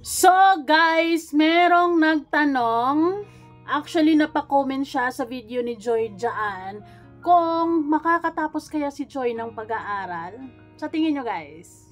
So guys, merong nagtanong, actually napa-comment siya sa video ni Joy dyan, kung makakatapos kaya si Joy ng pag-aaral. Sa tingin nyo guys?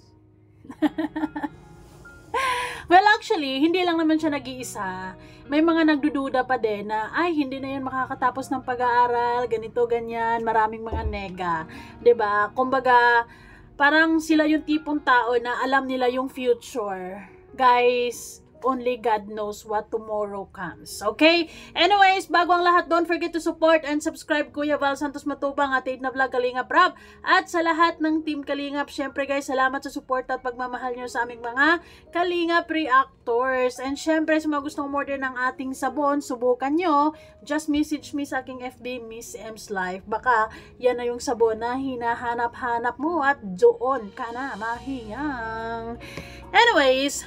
Well actually, hindi lang naman siya nag-iisa. May mga nagdududa pa din na, ay hindi na yan makakatapos ng pag-aaral, ganito, ganyan, maraming mga nega. 'Di ba? Kumbaga, parang sila yung tipong tao na alam nila yung future. Guys, only God knows what tomorrow comes. Okay? Anyways, bago ang lahat, don't forget to support and subscribe Kuya Val Santos Matubang at Aid na Vlog Kalingap Rab. At sa lahat ng Team Kalingap, syempre guys, salamat sa support at pagmamahal nyo sa aming mga Kalingap reactors. And syempre, sa mga gustong order ng ating sabon, subukan nyo. Just message me sa aking FB, Miss M's Life. Baka yan na yung sabon na hinahanap-hanap mo at doon ka na mahiyang. Anyways,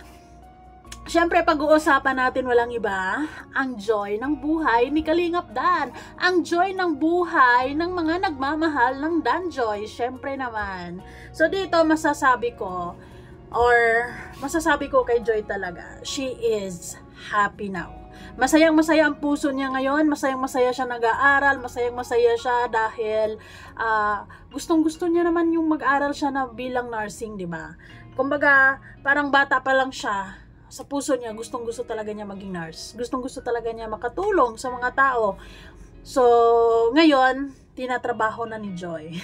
siyempre, pag-uusapan natin walang iba, ang joy ng buhay ni Kalingap Dan. Ang joy ng buhay ng mga nagmamahal ng Dan Joy. Siyempre naman. So, dito masasabi ko kay Joy talaga, she is happy now. Masayang-masaya ang puso niya ngayon, masayang-masaya siya nag-aaral, masayang-masaya siya dahil gustong-gusto niya naman yung mag-aral siya na bilang nursing, di ba? Kumbaga, parang bata pa lang siya. Sa puso niya, gustong-gusto talaga niya maging nurse. Gustong-gusto talaga niya makatulong sa mga tao. So, ngayon, tinatrabaho na ni Joy.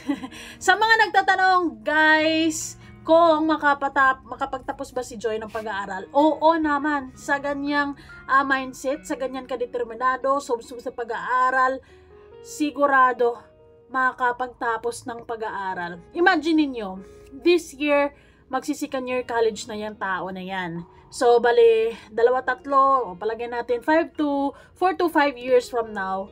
Sa mga nagtatanong, guys, kung makapagtapos ba si Joy ng pag-aaral? Oo naman. Sa ganyang mindset, sa ganyan kadeterminado, sa pag-aaral, sigurado makapagtapos ng pag-aaral. Imagine niyo, this year, magsisikan year college na yan, tao na yan. So, bali, 2-3, o palagay natin, 4 to 5 years from now,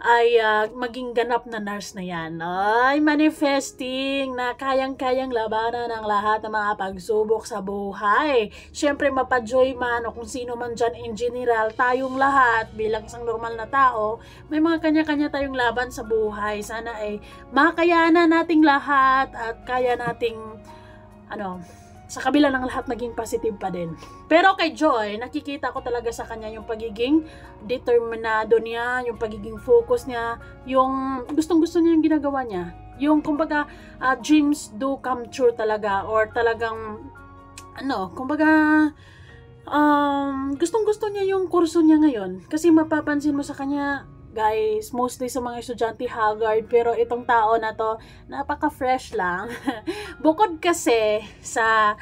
ay maging ganap na nurse na yan. Ay, manifesting na kayang-kayang labanan ang lahat ng mga pagsubok sa buhay. Siyempre, mapajoy man o kung sino man dyan in general, tayong lahat bilang isang normal na tao, may mga kanya-kanya tayong laban sa buhay. Sana ay makayanan nating lahat at kaya nating sa kabila ng lahat maging positive pa din. Pero kay Joy, nakikita ko talaga sa kanya yung pagiging determinado niya, yung pagiging focus niya, yung gustong-gusto niya yung ginagawa niya. Yung kumbaga, dreams do come true talaga, or talagang, gustong-gusto niya yung kurso niya ngayon. Kasi mapapansin mo sa kanya, guys, mostly sa mga estudyante haggard, pero itong tao na to, napaka-fresh lang. Bukod kasi sa,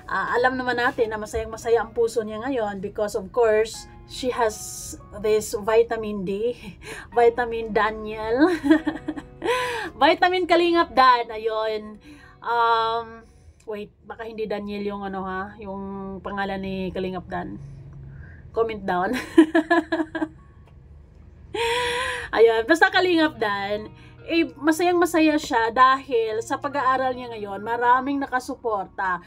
alam naman natin na masayang-masaya ang puso niya ngayon because of course, she has this vitamin D, vitamin Daniel, vitamin Kalingap Dan, ayun. Wait, baka hindi Daniel yung yung pangalan ni Kalingap Dan. Comment down. Ayun, basta Kalingap Dan, masayang-masaya siya dahil sa pag-aaral niya ngayon, maraming nakasuporta.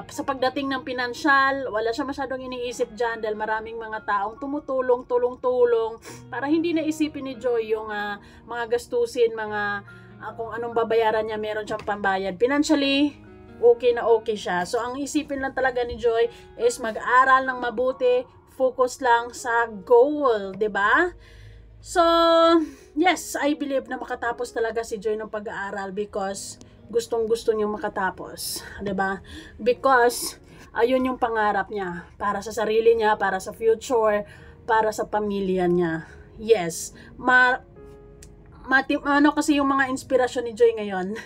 Sa pagdating ng pinansyal, wala siya masyadong iniisip dyan dahil maraming mga taong tulong para hindi naisipin ni Joy yung mga gastusin, kung anong babayaran niya, meron siyang pambayad. Financially, okay na okay siya. So, ang isipin lang talaga ni Joy is mag-aral ng mabuti, focus lang sa goal, 'di ba? So, yes, I believe na makatapos talaga si Joy ng pag-aaral because gustong-gusto niyang makatapos, 'di ba? Because ayun yung pangarap niya para sa sarili niya, para sa future, para sa pamilya niya. Yes, kasi yung mga inspirasyon ni Joy ngayon,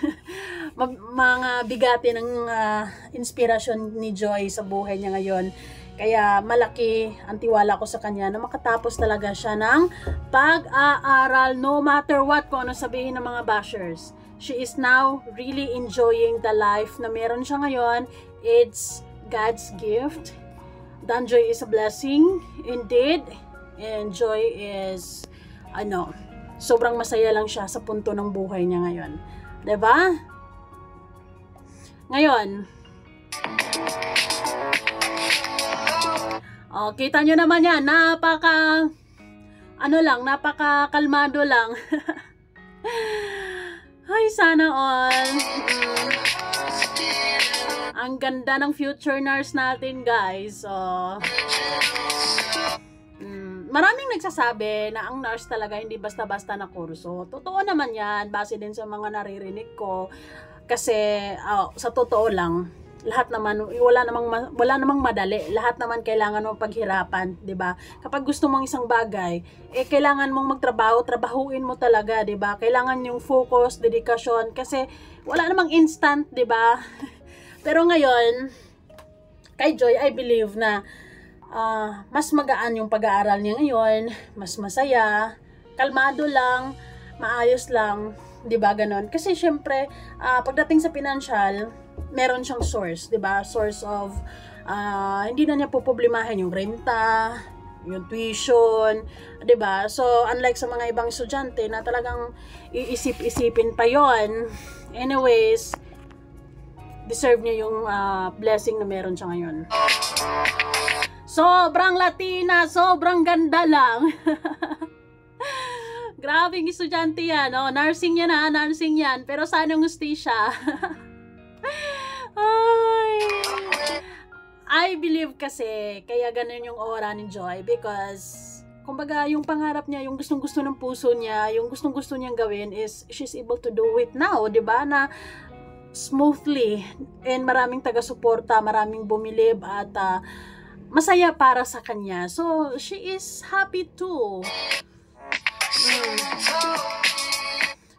mga bigati ng inspirasyon ni Joy sa buhay niya ngayon. Kaya malaki ang tiwala ko sa kanya na makatapos talaga siya ng pag-aaral no matter what, kung ano sabihin ng mga bashers. She is now really enjoying the life na meron siya ngayon. It's God's gift. Dan Joy is a blessing indeed. And Joy is sobrang masaya lang siya sa punto ng buhay niya ngayon. 'Di ba? Ngayon, kita nyo naman yan, napaka-kalmado lang. Ay, sana all. Ang ganda ng future nurse natin, guys. So, maraming nagsasabi na ang nurse talaga hindi basta-basta na kurso. Totoo naman yan, base din sa mga naririnig ko. Kasi, sa totoo lang, lahat naman, wala namang madali. Lahat naman kailangan mong paghirapan, 'di ba? Kapag gusto mong isang bagay, kailangan mong magtrabaho, trabahuin mo talaga, 'di ba? Kailangan yung focus, dedikasyon kasi wala namang instant, 'di ba? Pero ngayon, kay Joy, I believe na mas magaan yung pag-aaral niya ngayon, mas masaya, kalmado lang, maayos lang, 'di ba? Ganon. Kasi syempre, pagdating sa financial, meron siyang source, 'di ba? Source of hindi na niya poproblemahin yung renta, yung tuition, 'di ba? So unlike sa mga ibang estudyante na talagang iisip-isipin pa 'yon. Anyways, deserve niya yung blessing na meron siya ngayon. Sobrang Latina, sobrang ganda lang. Grabing estudyante yan, oh. Nursing yan, nursing yan. Pero sana gusti siya. Ay. I believe kasi kaya ganun yung aura ni Joy because kumbaga yung pangarap niya, yung gustong-gusto ng puso niya, yung gustong-gusto niyang gawin is she's able to do it now, 'di ba? Na smoothly and maraming taga-suporta, maraming bumilib at masaya para sa kanya. So she is happy too.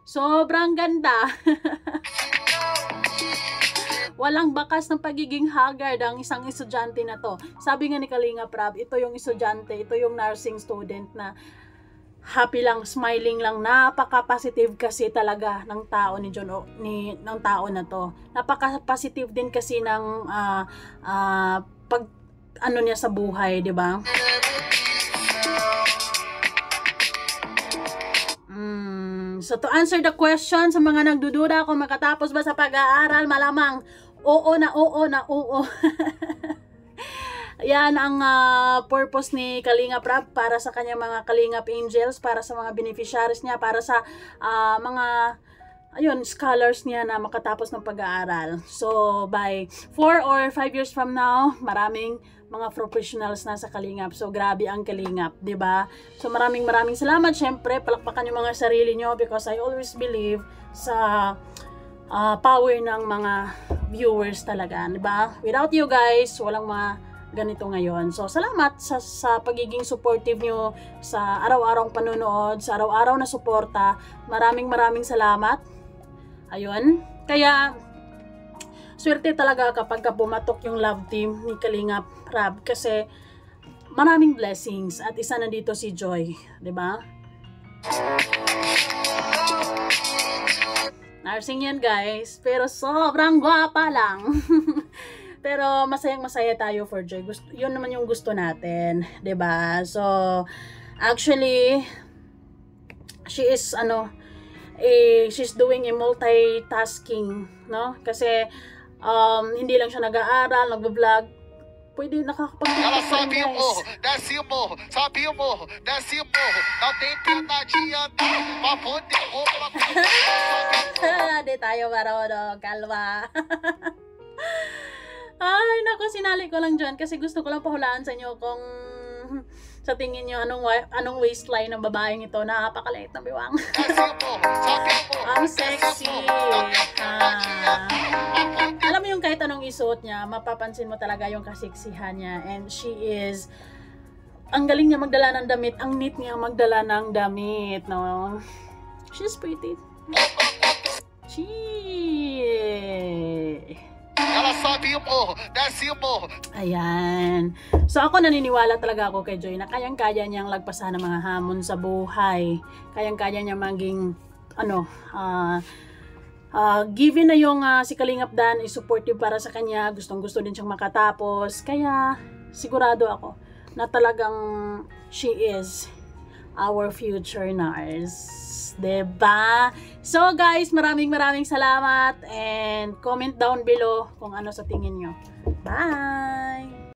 Sobrang ganda. Walang bakas ng pagiging haggard ang isang estudyante na to. Sabi nga ni Kalinga Prab, ito yung estudyante, ito yung nursing student na happy lang, smiling lang. Napaka-positive kasi talaga ng tao ni John, ng tao na to. Napaka-positive din kasi ng pag ano niya sa buhay, 'di ba? So to answer the question sa mga nagdududa kung makatapos ba sa pag-aaral, malamang oo na oo. Yan ang purpose ni Kalinga Prab para sa kanyang mga Kalingap Angels, para sa mga beneficiaries niya, para sa mga scholars niya na makatapos ng pag-aaral. So by 4 or 5 years from now, maraming mga professionals na sa Kalingap. So grabe ang Kalingap, 'di ba? So maraming salamat. Syempre, palakpakan yung mga sarili nyo because I always believe sa power ng mga viewers talaga, 'di ba? Without you guys, walang mga ganito ngayon. So salamat sa pagiging supportive nyo sa araw-arang panonood, sa araw-araw na suporta. Maraming salamat. Ayun. Kaya swerte talaga kapag pumatok yung love team ni Kalinga Prab kasi maraming blessings at isa na dito si Joy, 'di ba? Nursing yan, guys, pero sobrang gwapa lang. Pero masayang-masaya tayo for Joy. Yun naman yung gusto natin, 'di ba? So actually she is she's doing a multitasking, no? Kasi hindi lang siya nag-aaral, nagbo-vlog. Pwede nakakapag-vlog. Sabi mo, desce mo, sabi mo, desce mo. Não tem penadinha, papunti ko Di tayo marunong, kalma. Ay, naku, sinali ko lang dyan kasi gusto ko lang pahulaan sa inyo kung sa tingin nyo anong waistline ng babaeng ito. Napakaliit na biwang. Ang sexy. Alam mo yung kahit anong isuot niya, mapapansin mo talaga yung kaseksihan niya. And she is, ang galing niya magdala ng damit. Ang neat niya magdala ng damit, no? She's pretty. Ayan. So ako naniniwala talaga ako kay Joy na kayang-kaya niyang lagpasan ng mga hamon sa buhay. Kayang-kaya niya maging given na yung si Kalingap Dan is supportive para sa kanya, gustong-gusto din siyang makatapos. Kaya sigurado ako na talagang she is our future nurse. Diba? So guys, maraming salamat and comment down below kung ano sa tingin nyo. Bye!